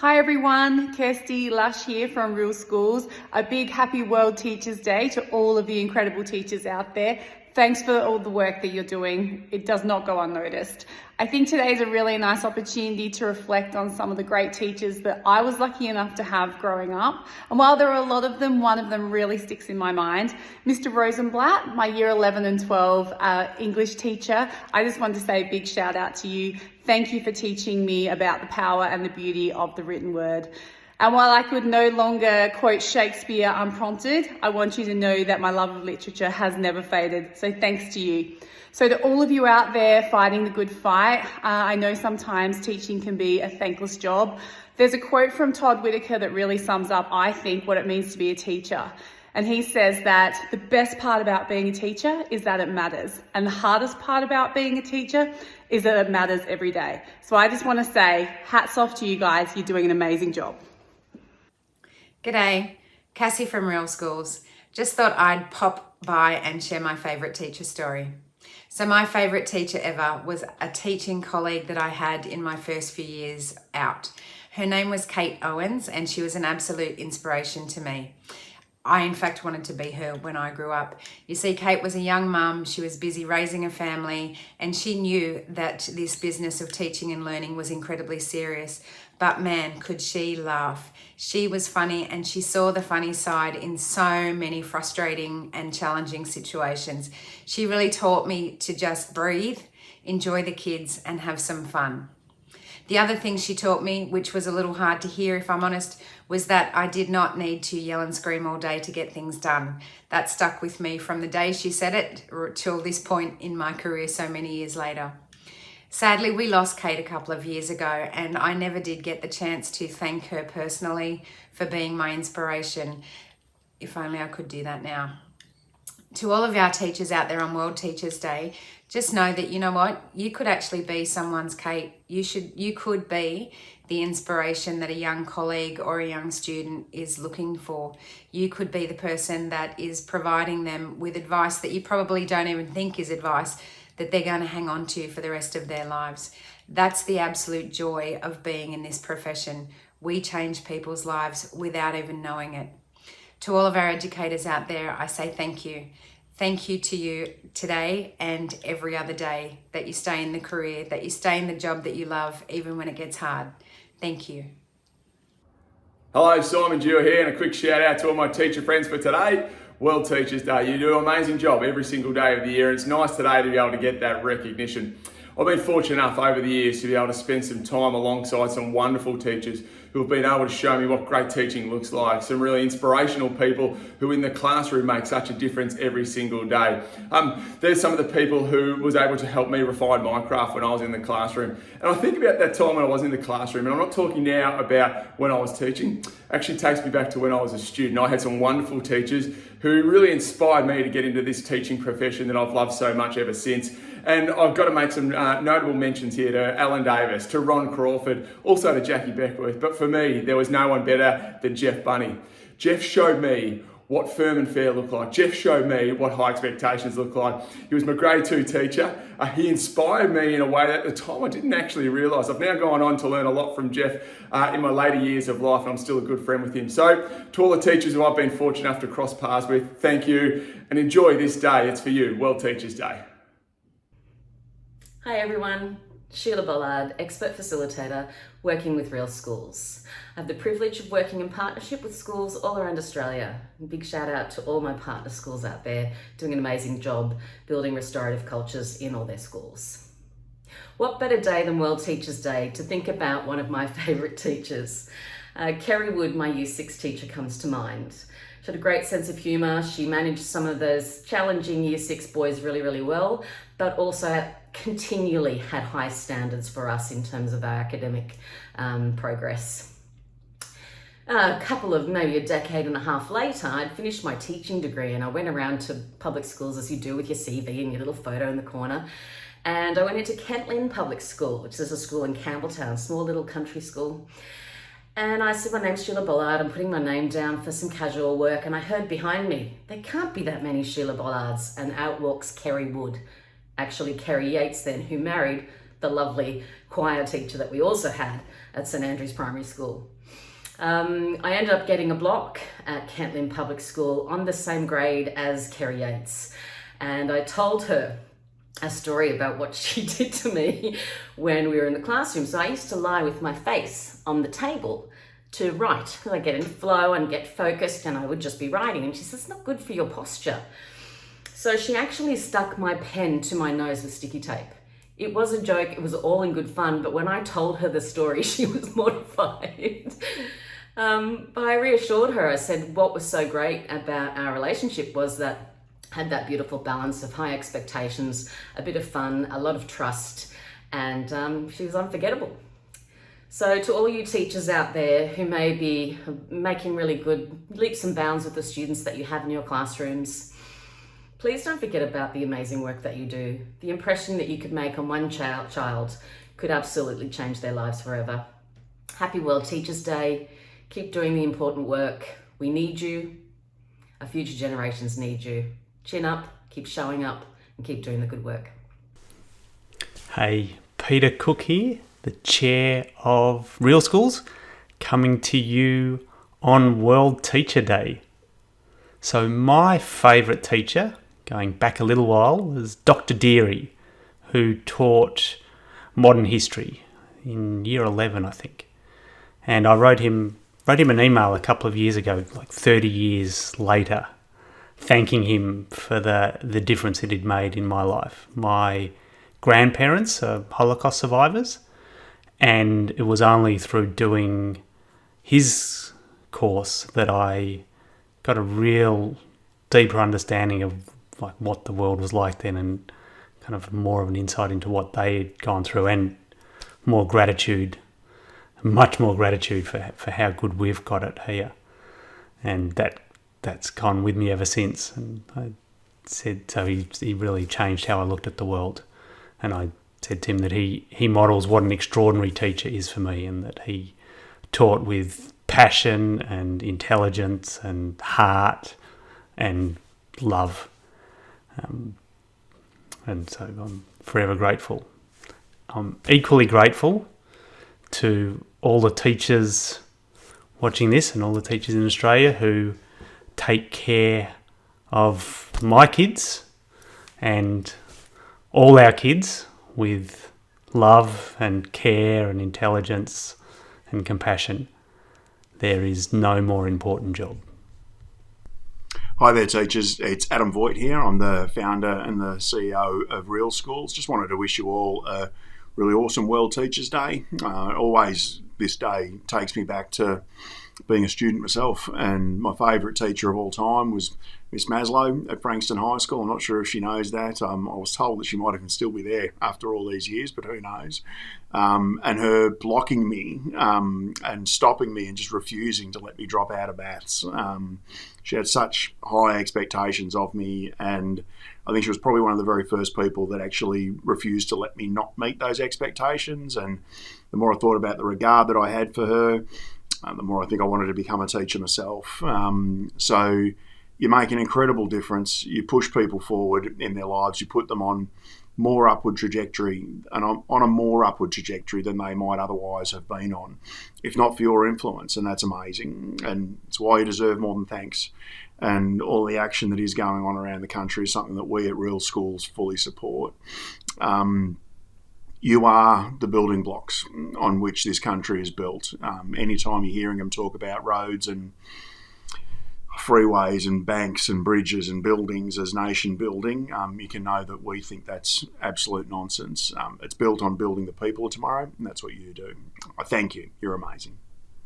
Hi everyone, Kirsty Lush here from Real Schools. A big happy World Teachers Day to all of you incredible teachers out there. Thanks for all the work that you're doing. It does not go unnoticed. I think today is a really nice opportunity to reflect on some of the great teachers that I was lucky enough to have growing up. And while there are a lot of them, one of them really sticks in my mind. Mr. Rosenblatt, my year 11 and 12 English teacher. I just want to say a big shout out to you. Thank you for teaching me about the power and the beauty of the written word. And while I could no longer quote Shakespeare unprompted, I want you to know that my love of literature has never faded. So thanks to you. So to all of you out there fighting the good fight, I know sometimes teaching can be a thankless job. There's a quote from Todd Whitaker that really sums up, I think, what it means to be a teacher. And he says that the best part about being a teacher is that it matters. And the hardest part about being a teacher is that it matters every day. So I just want to say, hats off to you guys. You're doing an amazing job. G'day, Cassie from Real Schools. Just thought I'd pop by and share my favourite teacher story. So my favourite teacher ever was a teaching colleague that I had in my first few years out. Her name was Kate Owens and she was an absolute inspiration to me. I in fact wanted to be her when I grew up. You see, Kate was a young mum, she was busy raising a family, and she knew that this business of teaching and learning was incredibly serious. But man, could she laugh. She was funny and she saw the funny side in so many frustrating and challenging situations. She really taught me to just breathe, enjoy the kids and have some fun. The other thing she taught me, which was a little hard to hear if I'm honest, was that I did not need to yell and scream all day to get things done. That stuck with me from the day she said it till this point in my career so many years later. Sadly, we lost Kate a couple of years ago and I never did get the chance to thank her personally for being my inspiration. If only I could do that now. To all of our teachers out there on World Teachers Day, just know that, you know what, you could actually be someone's Kate. You could be the inspiration that a young colleague or a young student is looking for. You could be the person that is providing them with advice that you probably don't even think is advice, that they're going to hang on to for the rest of their lives. That's the absolute joy of being in this profession. We change people's lives without even knowing it. To all of our educators out there, I say thank you. Thank you to you today and every other day that you stay in the career, that you stay in the job that you love, even when it gets hard. Thank you. Hello, Simon Dewar here, and a quick shout out to all my teacher friends for today. World Teachers Day. You do an amazing job every single day of the year. It's nice today to be able to get that recognition. I've been fortunate enough over the years to be able to spend some time alongside some wonderful teachers who have been able to show me what great teaching looks like. Some really inspirational people who in the classroom make such a difference every single day. There's some of the people who was able to help me refine my craft when I was in the classroom. And I think about that time when I was in the classroom, and I'm not talking now about when I was teaching. It actually takes me back to when I was a student. I had some wonderful teachers who really inspired me to get into this teaching profession that I've loved so much ever since. And I've got to make some notable mentions here to Alan Davis, to Ron Crawford, also to Jackie Beckworth. But for me, there was no one better than Jeff Bunny. Jeff showed me what firm and fair looked like. Jeff showed me what high expectations looked like. He was my grade 2 teacher. He inspired me in a way that at the time I didn't actually realise. I've now gone on to learn a lot from Jeff in my later years of life, and I'm still a good friend with him. So to all the teachers who I've been fortunate enough to cross paths with, thank you and enjoy this day. It's for you, World Teachers Day. Hi everyone, Sheila Bollard, expert facilitator, working with Real Schools. I have the privilege of working in partnership with schools all around Australia. A big shout out to all my partner schools out there doing an amazing job building restorative cultures in all their schools. What better day than World Teachers Day to think about one of my favourite teachers. Kerry Wood, my Year 6 teacher, comes to mind. She had a great sense of humour. She managed some of those challenging Year 6 boys really, really well, but also continually had high standards for us in terms of our academic progress. A couple of, maybe a decade and a half later, I'd finished my teaching degree and I went around to public schools as you do with your CV and your little photo in the corner. And I went into Kent Lynn Public School, which is a school in Campbelltown, small little country school. And I said, my name's Sheila Bollard, I'm putting my name down for some casual work. And I heard behind me, there can't be that many Sheila Bollards. And out walks Kerry Wood, actually Kerry Yates then, who married the lovely choir teacher that we also had at St Andrews Primary School. I ended up getting a block at Kent Lynn Public School on the same grade as Kerry Yates. And I told her a story about what she did to me when we were in the classroom. So I used to lie with my face on the table to write, because I get in flow and get focused, and I would just be writing. And she says, it's not good for your posture. So she actually stuck my pen to my nose with sticky tape. It was a joke, it was all in good fun, but when I told her the story, she was mortified. But I reassured her. I said what was so great about our relationship was that had that beautiful balance of high expectations, a bit of fun, a lot of trust, and she was unforgettable. So to all you teachers out there who may be making really good leaps and bounds with the students that you have in your classrooms, please don't forget about the amazing work that you do. The impression that you could make on one child could absolutely change their lives forever. Happy World Teachers Day. Keep doing the important work. We need you. Our future generations need you. Chin up, keep showing up, and keep doing the good work. Hey, Peter Cook here, the Chair of Real Schools, coming to you on World Teacher Day. So my favourite teacher, going back a little while, was Dr. Deary, who taught modern history in year 11, I think. And I wrote him an email a couple of years ago, like 30 years later, thanking him for the difference it had made in my life. My grandparents are Holocaust survivors, and it was only through doing his course that I got a real deeper understanding of like what the world was like then, and kind of more of an insight into what they had gone through, and more gratitude, much more gratitude for how good we've got it here. And that's gone with me ever since. And I said, so he really changed how I looked at the world. And I said to him that he models what an extraordinary teacher is for me, and that he taught with passion and intelligence and heart and love. And so I'm forever grateful. I'm equally grateful to all the teachers watching this and all the teachers in Australia who take care of my kids and all our kids with love and care and intelligence and compassion. There is no more important job. Hi there, teachers. It's Adam Voigt here. I'm the founder and the CEO of Real Schools. Just wanted to wish you all a really awesome World Teachers Day. Always this day takes me back to being a student myself, and my favourite teacher of all time was Miss Maslow at Frankston High School. I'm not sure if she knows that. I was told that she might even still be there after all these years, but who knows. And her blocking me and stopping me and just refusing to let me drop out of maths. She had such high expectations of me, and I think she was probably one of the very first people that actually refused to let me not meet those expectations. And the more I thought about the regard that I had for her, the more I think I wanted to become a teacher myself. So you make an incredible difference. You push people forward in their lives. You put them on more upward trajectory, and on a more upward trajectory than they might otherwise have been on, if not for your influence. And that's amazing. And it's why you deserve more than thanks. And all the action that is going on around the country is something that we at Real Schools fully support. You are the building blocks on which this country is built. Anytime you're hearing them talk about roads and freeways and banks and bridges and buildings as nation building, you can know that we think that's absolute nonsense. It's built on building the people of tomorrow, and that's what you do. I thank you. You're amazing.